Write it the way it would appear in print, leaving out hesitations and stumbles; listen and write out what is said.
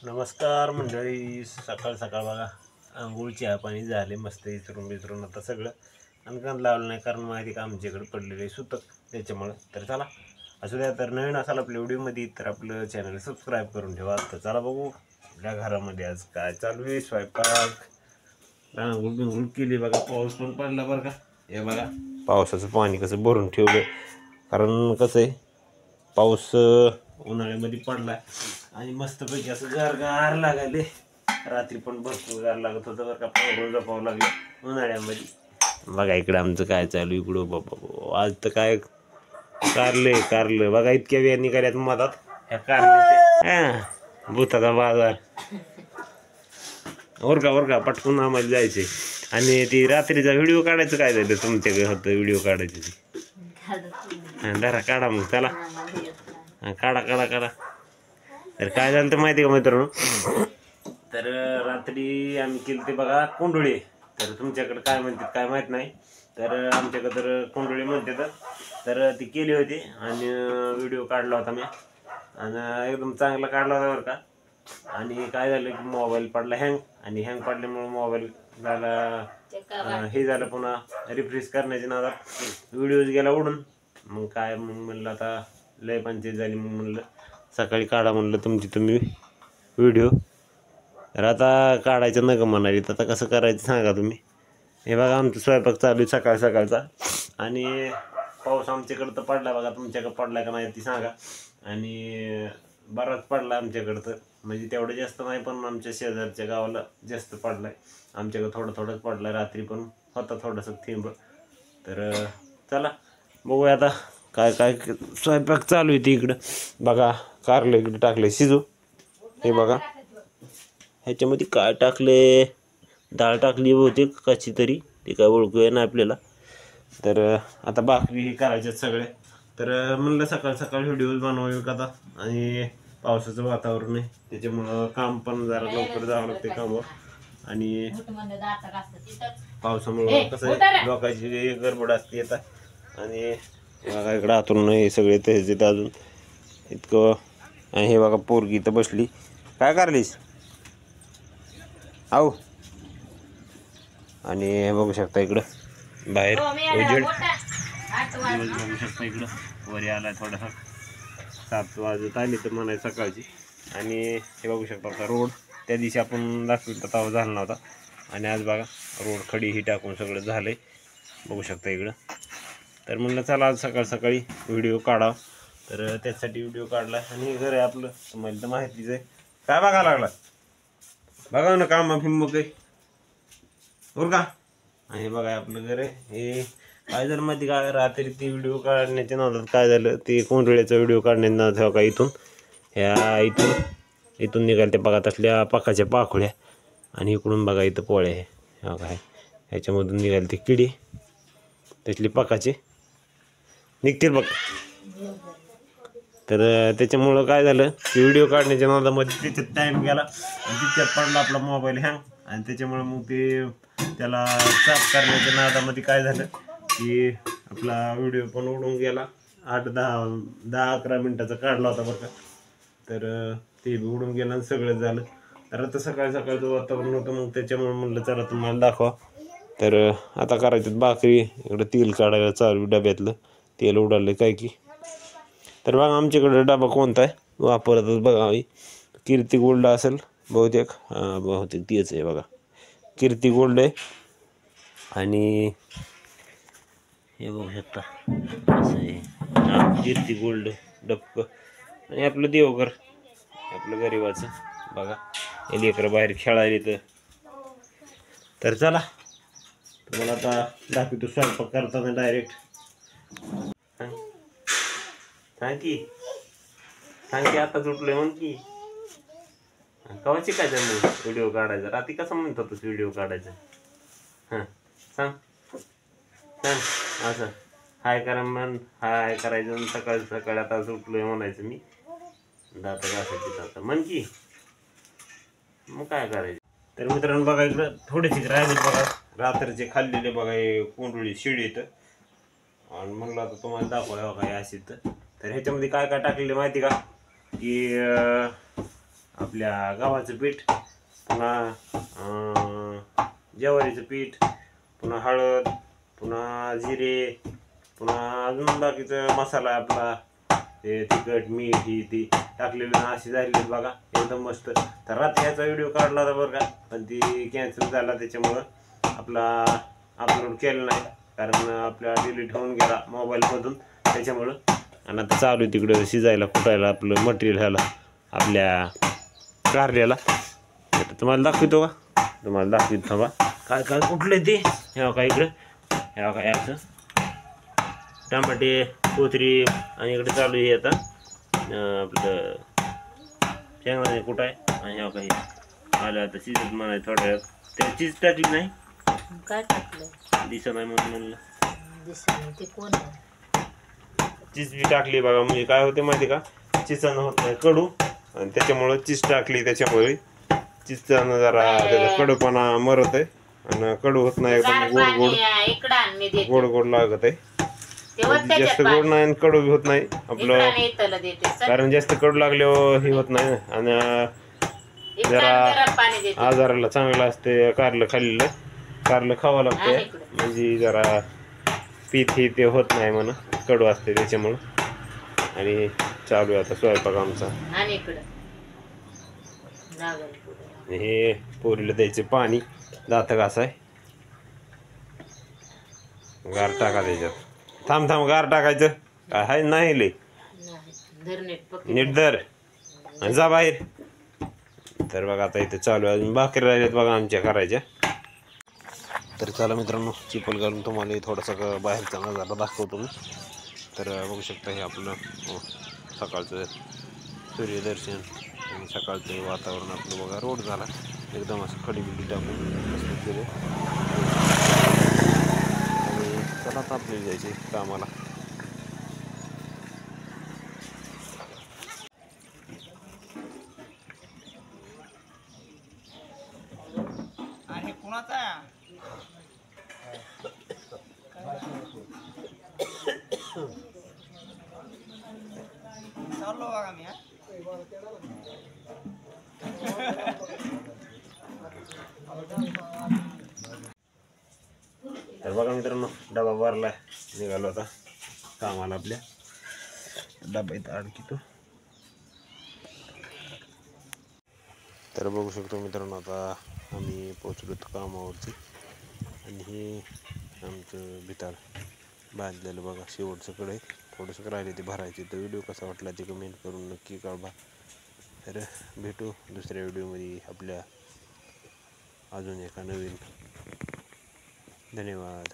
नमस्कार मंडळी, सकाळ सकाळ बघा आंघोळ चहा पाणी झाले मस्त इचरून आता सगळं अनकान लावलं नाही, कारण माहिती का आमच्याकडे पडलेले सुतक त्याच्यामुळं. तर चला असू द्या. तर नवीन असाल आपल्या व्हिडिओमध्ये तर आपलं चॅनल सबस्क्राईब करून ठेवा. तर चला बघू आपल्या घरामध्ये आज काय चालू आहे. स्वयंपाक आंघोळ बिंघोळ केली बघा. पाऊस पण पडला बरं का. हे बघा पावसाचं पाणी कसं भरून ठेवलं, कारण कसं आहे पाऊस उन्हाळ्यामध्ये पडलाय आणि मस्तपैकी असं गार लागायले. रात्री पण भरपूर गार लागत होतं बरं का. पाऊस जपावं लागलं उन्हाळ्यामध्ये. बघा इकडं आमचं काय चालू इकडं. बाबा आज तर काय कारलं बघा, इतक्या वेळ निघाल्यात मधात ह्या कारल्याच्या. भूताचा बाजार ओरका पटकून आम्हाला जायचे. आणि ती रात्रीचा व्हिडिओ काढायचं काय झालं तुमच्याकडे होतं व्हिडिओ काढायची ती धरा काढा मग चला. काढा. तर काय झालं तर माहिती का मित्रांनो, तर रात्री आम्ही केली ते बघा कोंडुळे. तर तुमच्याकडे काय म्हणतात काय माहीत नाही, तर आमच्याकडे तर कोंडुळे म्हणतात. तर ती केली होती आणि व्हिडिओ काढला होता मी आणि एकदम चांगला काढला होता बरं का. आणि काय झालं की मोबाईल पडला हँग पडल्यामुळे मोबाईल झाला हे झालं. पुन्हा रिफ्रेश करण्याच्या नादात व्हिडिओज गेला उडून. मग म्हणलं आता लय पंचायत झाली. मग म्हणलं सकाळी काढा म्हणलं तुम्ही व्हिडिओ. तर आता काढायचं नका म्हणाली, तर आता कसं करायचं सांगा तुम्ही. हे बघा आमचा स्वयंपाक चालू आहे सकाळचा. आणि पाऊस आमच्याकडं तर पडला बघा. तुमच्याकडं पडला का नाही ती सांगा. आणि बराच पडला आमच्याकडं, तर म्हणजे तेवढं जास्त नाही, पण आमच्या शेजारच्या गावाला जास्त पडलाय. आमच्याकडं थोडंच पडला. रात्री पण होता थोडंसं थेंब. तर चला बघूया आता काय स्वयंपाक चालू आहे. ती इकडं बघा कारलं इकडे टाकले शिजू. हे बघा ह्याच्यामध्ये काय टाकले, डाळ टाकली बहुतेक कशी तरी, ते काय ओळखूया ना आपल्याला. तर आता भाकरी हे करायच्यात सगळे. तर म्हणलं सकाळ व्हिडिओ बनवावे का आता. आणि पावसाचं वातावरण आहे त्याच्यामुळं काम पण जरा लवकर जावं लागते कामावर. आणि पावसामुळं कसं आहे लोकांची गडबड असते आता. आणि बघा इकडं आतून हे सगळे तेच अजून इतकं. आणि हे बघा पोरगी इथं बसली. काय करलीस आहो. आणि हे बघू शकता इकडं बाहेर उजेड बघू शकता. इकडं वरी आलाय थोडासा 7 वाजत आली तर म्हणायचं सकाळची. आणि हे बघू शकता आता रोड त्या दिवशी आपण दाखवला तेव्हा झाला नव्हता. आणि आज बघा रोड खडी ही टाकून सगळं झालंय बघू शकता इकडं. तर म्हणलं चला आज सकाळी व्हिडिओ काढा. तर त्यासाठी व्हिडिओ काढला. आणि घर आहे आपलं तुम्हाला तर माहितीच आहे. काय बघायला लागला बघा ना काम फिम काही बरं का. आणि बघा आपलं घर आहे. हे काय झालं माहिती का, रात्री ती व्हिडिओ काढण्याच्या नादात काय झालं, ते कोंडुळ्याचा व्हिडिओ काढण्याच्या नादात हो का इथून निघाल ते बघा तसल्या पाकाच्या पाखोळ्या. आणि इकडून बघा इथं पोळ्या आहे हो काय. ह्याच्यामधून निघाले ते किडी त्यातली पाकाचे निघतील बघ. तर त्याच्यामुळं काय झालं की व्हिडिओ काढण्याच्या नादामध्ये त्याच्यात टाईम गेला आणि तिच्यात पडला आपला मोबाईल हँग. आणि त्याच्यामुळं मग ते त्याला साफ करण्याच्या नादामध्ये काय झालं की आपला व्हिडिओ पण उडून गेला. 8-10-11 मिनटाचा काढला होता बरं का. तर ते उडून गेलं आणि सगळं झालं. तर आता सकाळचं वातावरण होतं, मग त्याच्यामुळे म्हणलं चला तुम्हाला दाखवा. तर आता करायचं भाकरी. इकडं तेल काढायला चालू डब्यातलं तेल उडालं काय की. तर बघा आमच्याकडे डबा कोणता आहे वापरतच बघा. कीर्ती गोल्ड असेल बहुतेक. बहुतेक तेच आहे बघा, कीर्ती गोल्ड आहे. आणि हे बघू शकता असं आहे कीर्ती गोल्ड डबकं. आणि आपलं देवघर आपलं गरीबाचं बघा. हे लेकरं बाहेर खेळायला येतं. तर चला तुम्हाला आता दाखवतो स्वयंपाक करताना डायरेक्ट. सांग की आता सुटलोय म्हण की. कवा शिकायचं मग व्हिडिओ काढायचा. रात्री कसं म्हणत होतोस व्हिडिओ काढायचा. हां सांग असं हाय करा म्हण. हाय करायचं सकाळी आता सुटलोय म्हणायचं मी. दात घासायची आता म्हण की. मग काय करायचं. तर मित्रांनो बघा इकडं थोडेसे राहिले बघा रात्रीचे खाल्लेले बघा. हे कोंडुळी शिडी येतं. आणि म्हणलं आता तुम्हाला दाखवाय बघा हे अशी. तर ह्याच्यामध्ये काय टाकलेलं माहिती का की आपल्या गव्हाचं पीठ, पुन्हा ज्वारीचं पीठ, पुन्हा हळद, पुन्हा जिरे, पुन्हा अजून बाकीचा मसाला आपला ते तिखट मीठ ही ती टाकलेलं अशी झाली बघा एकदम मस्त. तर रात्री ह्याचा व्हिडिओ काढला होता बरं का, पण ती कॅन्सल झाला त्याच्यामुळं आपला अपलोड केलं नाही, कारण आपला डिलीट होऊन गेला मोबाईलमधून त्याच्यामुळं. आणि आता चालू आहे तिकडं शिजायला कुटायला आपलं मटेरियल ह्याला आपल्या कारल्याला. तुम्हाला दाखवतो का, तुम्हाला दाखवित थांबा काय काय कुठले ते. ह्या का इकडं, ह्या का याचं टमाटे कोथिंबीर, आणि इकडे चालू आहे आता आपलं शेंगदाणे कुठं आहे, आणि ह्या काही आलं आता शिजत म्हणाय थोड्या वेळात. त्या चीज टाकली नाही, काय टाकलं दिसत नाही म्हणून म्हणलं दिसत ते कोण आहे? चीज बी टाकली बघा. म्हणजे काय होते माहिती का, चिचानं होत नाही कडू, आणि त्याच्यामुळं चीज टाकली, त्याच्यामुळे चिचानं जरा त्याचा कडूपणा मरत आहे आणि कडू होत नाही, एकदम गोड गोड गोड गोड लागत आहे. जास्त गोड नाही आणि कडू बी होत नाही आपलं, कारण जास्त कडू लागल्यावर हे होत नाही ना. आणि जरा आजाराला चांगलं असते कारलं खाल्लेलं, कारलं खावं लागतं म्हणजे जरा पीठ हे ते होत नाही म्हणा, कडू असते त्याच्यामुळं. आणि चालू आहे आता स्वयंपाक आमचा. हे पोरीला द्यायचे पाणी, दात घासाय. गार टाका त्याच्यात, थांब थांब गार टाकायचं काय हाय नाही लय नीट धर आणि जा बाहेर. तर बघा आता इथे चालू आहे, अजून भाकरी राहिल्यात बघा आमच्या करायच्या. तर चला मित्रांनो, चिपल घालून तुम्हाला थोडासा बाहेरचा नजारा दाखवतो मी. तर बघू शकता हे आपलं सकाळचं सूर्यदर्शन आणि सकाळचं वातावरण आपलं बघा. रोड झाला एकदम असं खडीबिडी टाकून मस्त केलं. आणि चला आपल्याला जायचे कामाला. तर बघा मित्रांनो, डबा भरलाय, निघालो आता कामाला आपल्या. डबा इथं अडकी तो. तर बघू शकतो मित्रांनो, आता आम्ही पोचलो कामावरती. आणि हे आमचं भिताड बांधलेलं बघा शेवटचं कडे थोडंसं राहिले ते भरायचे. तर व्हिडिओ कसा वाटला ते कमेंट करून नक्की कळवा. तर भेटू दुसऱ्या व्हिडिओमध्ये आपल्या अजून एका नवीन. धन्यवाद.